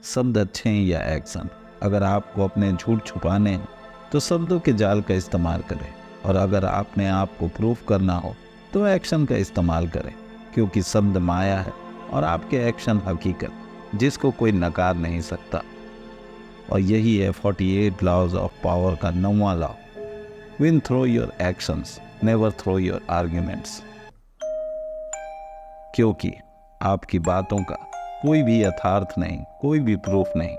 शब्द अच्छे हैं या एक्शन। अगर आपको अपने झूठ छुपाने हैं तो शब्दों के जाल का इस्तेमाल करें, और अगर आपने आपको प्रूफ करना हो तो एक्शन का इस्तेमाल करें, क्योंकि शब्द माया है और आपके एक्शन हकीकत, जिसको कोई नकार नहीं सकता। और यही है 48 लॉज ऑफ पावर का 9वां law. Win through your actions, never through your arguments. क्योंकि आपकी बातों का कोई भी यथार्थ नहीं, कोई भी प्रूफ नहीं।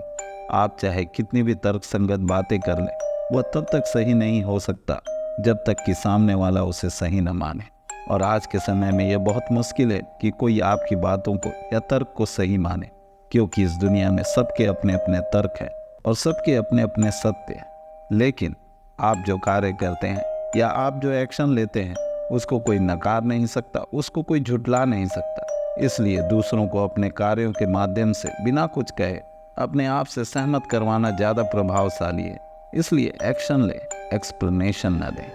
आप चाहे कितनी भी तर्कसंगत बातें कर लें, वह तब तक सही नहीं हो सकता जब तक कि सामने वाला उसे सही न माने। और आज के समय में यह बहुत मुश्किल है कि कोई आपकी बातों को या तर्क को सही माने, क्योंकि इस दुनिया में सबके अपने अपने तर्क हैं और सबके अपने अपने सत्य हैं। लेकिन आप जो कार्य करते हैं या आप जो एक्शन लेते हैं, उसको कोई नकार नहीं सकता, उसको कोई झुठला नहीं सकता। इसलिए दूसरों को अपने कार्यों के माध्यम से बिना कुछ कहे अपने आप से सहमत करवाना ज़्यादा प्रभावशाली है। इसलिए एक्शन ले, एक्सप्लेनेशन न दें।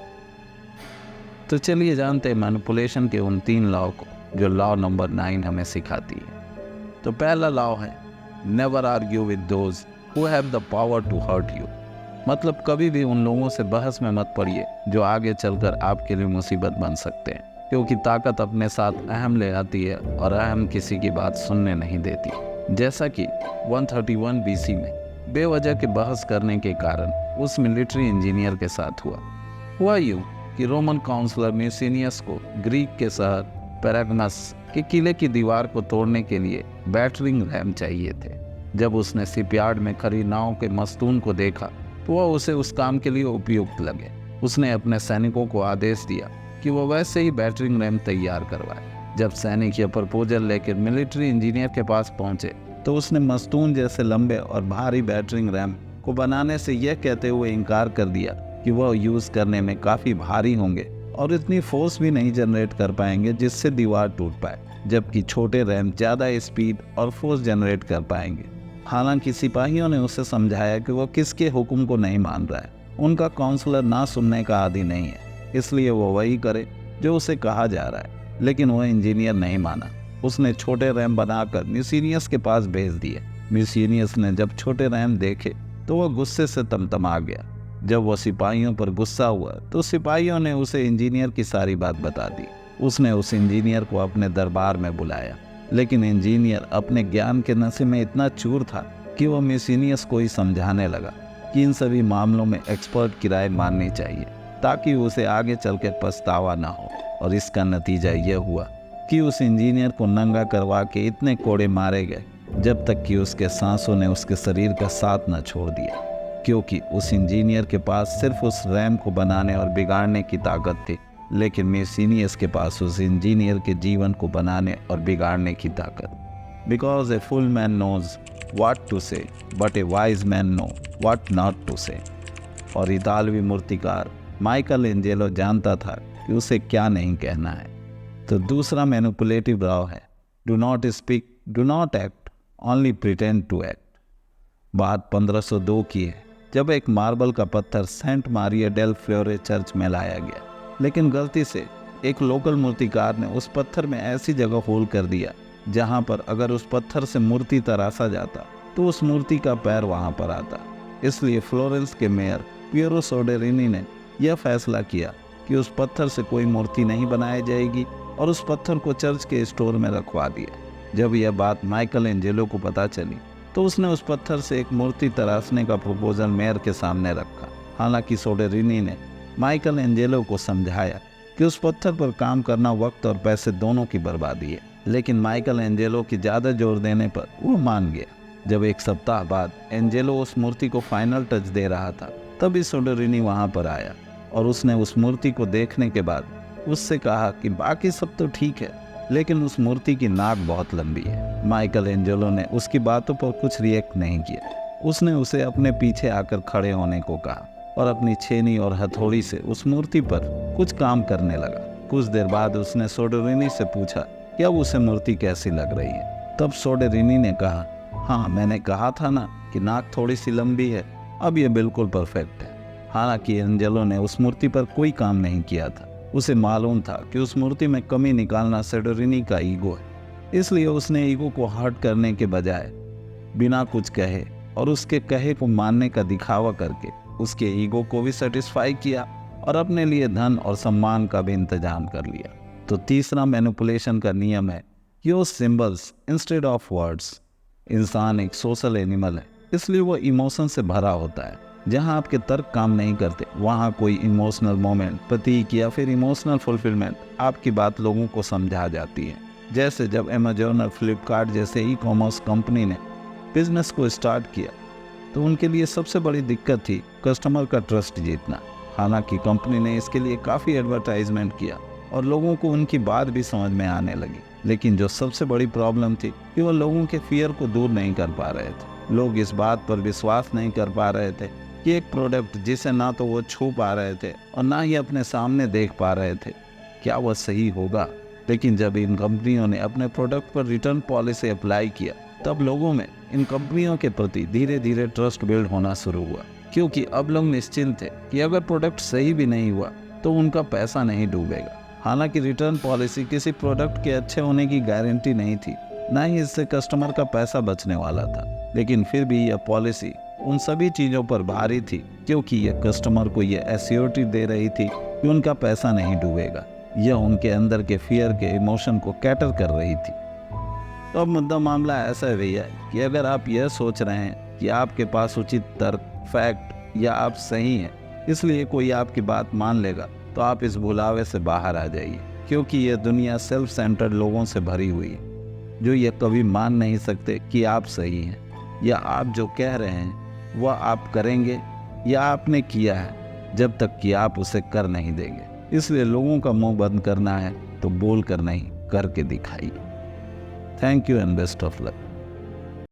तो चलिए जानते हैं मैनिपुलेशन के उन 3 लॉ को जो लॉ नंबर 9 हमें सिखाती है। तो पहला लॉ है never argue with those who have the power to hurt you. मतलब कभी भी उन लोगों से बहस में मत पड़िए जो आगे चलकर आपके लिए मुसीबत बन सकते हैं, क्योंकि ताकत अपने साथ अहम ले आती है और अहम किसी की बात सुनने नहीं देती। जैसा कि 131 BC में बेवजह के बहस करने के कारण उस मिलिट्री इंजीनियर के साथ हुआ यूं कि रोमन काउंसलर म्यूसिनियस को ग्रीक के शहर पैरागनस के किले की दीवार को तोड़ने के लिए बैटरिंग रैम चाहिए थे। जब उसने शिपयार्ड में खड़ी नाव के मस्तून को देखा तो वह उसे उस काम के लिए उपयुक्त लगे। उसने अपने सैनिकों को आदेश दिया कि वह वैसे ही बैटरिंग रैम तैयार करवाए। जब सैनिक यह प्रपोजल लेकर मिलिट्री इंजीनियर के पास पहुंचे तो उसने मस्तून जैसे लंबे और भारी बैटरिंग रैम को बनाने से यह कहते हुए इनकार कर दिया कि वह यूज़ करने में काफ़ी भारी होंगे और इतनी फोर्स भी नहीं जनरेट कर पाएंगे जिससे दीवार टूट पाए, जबकि छोटे रैम ज़्यादा स्पीड और फोर्स जनरेट कर पाएंगे। हालांकि सिपाहियों ने उसे समझाया कि वह किसके हुक्म को नहीं मान रहा है। उनका काउंसलर ना सुनने का आदी नहीं है, इसलिए वो वही करे जो उसे कहा जा रहा है। लेकिन वह इंजीनियर नहीं माना। उसने छोटे रैम बनाकर म्यूसिनियस के पास भेज दिए। म्यूसिनियस ने जब छोटे रैम देखे तो वह गुस्से से तमतमा गया। जब वह सिपाहियों पर गुस्सा हुआ तो सिपाहियों ने उसे इंजीनियर की सारी बात बता दी। उसने उस इंजीनियर को अपने दरबार में बुलाया, लेकिन इंजीनियर अपने ज्ञान के नशे में इतना चूर था कि वह म्यूसिनियस को ही समझाने लगा कि इन सभी मामलों में एक्सपर्ट की राय माननी चाहिए ताकि उसे आगे चल के पछतावा ना हो। और इसका नतीजा यह हुआ कि उस इंजीनियर को नंगा करवा के इतने कोड़े मारे गए जब तक कि उसके सांसों ने उसके शरीर का साथ न छोड़ दिया, क्योंकि उस इंजीनियर के पास सिर्फ उस रैम को बनाने और बिगाड़ने की ताकत थी, लेकिन म्यूसिनियस के पास उस इंजीनियर के जीवन को बनाने और बिगाड़ने की ताकत। Because a fool man knows what to say but a wise man know what not to say. और इतालवी मूर्तिकार माइकल एंजेलो जानता था कि उसे क्या नहीं कहना है। तो दूसरा मैनिपुलेटिव लॉ है do not speak, do not act, only pretend to act. बात 1502 की है, जब एक मार्बल का पत्थर saint Maria del Fiore church में लाया गया, लेकिन गलती से एक लोकल मूर्तिकार ने उस पत्थर में ऐसी जगह होल कर दिया जहां पर अगर उस पत्थर से मूर्ति तराशा जाता तो उस मूर्ति का पैर वहां पर आता। इसलिए फ्लोरेंस के मेयर पियरो सोडेरिनी ने यह फैसला किया कि उस पत्थर से कोई मूर्ति नहीं बनाई जाएगी और उस पत्थर को चर्च के स्टोर में रखवा दिया। जब यह बात माइकल एंजेलो को पता चली तो उसने उस पत्थर से एक मूर्ति तराशने का प्रपोजल मेयर के सामने रखा। हालांकि सोडेरिनी ने माइकल एंजेलो को समझाया कि उस पत्थर पर काम करना वक्त और पैसे दोनों की बर्बादी है, लेकिन माइकल एंजेलो की ज़्यादा जोर देने पर वो मान गया। जब एक सप्ताह बाद एंजेलो उस मूर्ति को फाइनल टच दे रहा था, तभी सोडेरिनी वहाँ पर आया और उसने उस मूर्ति को देखने के बाद उससे कहा कि बाकी सब तो ठीक है, लेकिन उस मूर्ति की नाक बहुत लंबी है। माइकल एंजेलो ने उसकी बातों पर कुछ रिएक्ट नहीं किया। उसने उसे अपने पीछे आकर खड़े होने को कहा और अपनी छेनी और हथौड़ी से उस मूर्ति पर कुछ काम करने लगा। कुछ देर बाद उसने सोडेरिनी से पूछा कि अब उसे मूर्ति कैसी लग रही है। तब सोडेरिनी ने कहा, हाँ, मैंने कहा था ना कि नाक थोड़ी सी लंबी है, अब ये बिल्कुल परफेक्ट है। हालांकि एंजेलो ने उस मूर्ति पर कोई काम नहीं किया था। उसे मालूम था कि उस मूर्ति में कमी निकालना सोडेरिनी का ईगो है। इसलिए उसने ईगो को हर्ट करने के बजाय बिना कुछ कहे और उसके कहे को मानने का दिखावा करके उसके ईगो को भी सेटिस्फाई किया और अपने लिए धन और सम्मान का भी इंतजाम कर लिया। तो तीसरा मैनिपुलेशन का नियम है use symbols instead of words. इंसान एक सोशल एनिमल है, इसलिए वो इमोशन से भरा होता है। जहाँ आपके तर्क काम नहीं करते वहाँ कोई इमोशनल मोमेंट, प्रतीक या फिर इमोशनल फुलफिलमेंट आपकी बात लोगों को समझा जाती है। जैसे जब अमेजोन और फ्लिपकार्ट जैसे ई कॉमर्स कंपनी ने बिजनेस को स्टार्ट किया तो उनके लिए सबसे बड़ी दिक्कत थी कस्टमर का ट्रस्ट जीतना। हालांकि कंपनी ने इसके लिए काफ़ी एडवर्टाइजमेंट किया और लोगों को उनकी बात भी समझ में आने लगी, लेकिन जो सबसे बड़ी प्रॉब्लम थी कि वो लोगों के फियर को दूर नहीं कर पा रहे थे। लोग इस बात पर विश्वास नहीं कर पा रहे थे कि एक प्रोडक्ट जिसे ना तो वो छू पा रहे थे और ना ही अपने सामने देख पा रहे थे, क्या वह सही होगा। लेकिन जब इन कंपनियों ने अपने प्रोडक्ट पर रिटर्न पॉलिसी अप्लाई किया तब लोगों में इन कंपनियों के प्रति धीरे धीरे ट्रस्ट बिल्ड होना शुरू हुआ, क्योंकि अब लोग निश्चिंत थे कि अगर प्रोडक्ट सही भी नहीं हुआ तो उनका पैसा नहीं डूबेगा। हालांकि रिटर्न पॉलिसी किसी प्रोडक्ट के अच्छे होने की गारंटी नहीं थी, ना ही इससे कस्टमर का पैसा बचने वाला था। लेकिन फिर भी यह पॉलिसी उन सभी चीज़ों पर भारी थी, क्योंकि यह कस्टमर को यह एश्योरिटी दे रही थी कि उनका पैसा नहीं डूबेगा। यह उनके अंदर के फियर के इमोशन को कैटर कर रही थी। तो अब मुद्दा मामला ऐसा है भैया कि अगर आप यह सोच रहे हैं कि आपके पास उचित तर्क, फैक्ट या आप सही हैं इसलिए कोई आपकी बात मान लेगा, तो आप इस भुलावे से बाहर आ जाइए, क्योंकि यह दुनिया सेल्फ सेंटर्ड लोगों से भरी हुई है जो ये कभी मान नहीं सकते कि आप सही हैं या आप जो कह रहे हैं वह आप करेंगे या आपने किया है, जब तक कि आप उसे कर नहीं देंगे। इसलिए लोगों का मुंह बंद करना है तो बोल कर नहीं, करके दिखाइए। Thank you and best of luck.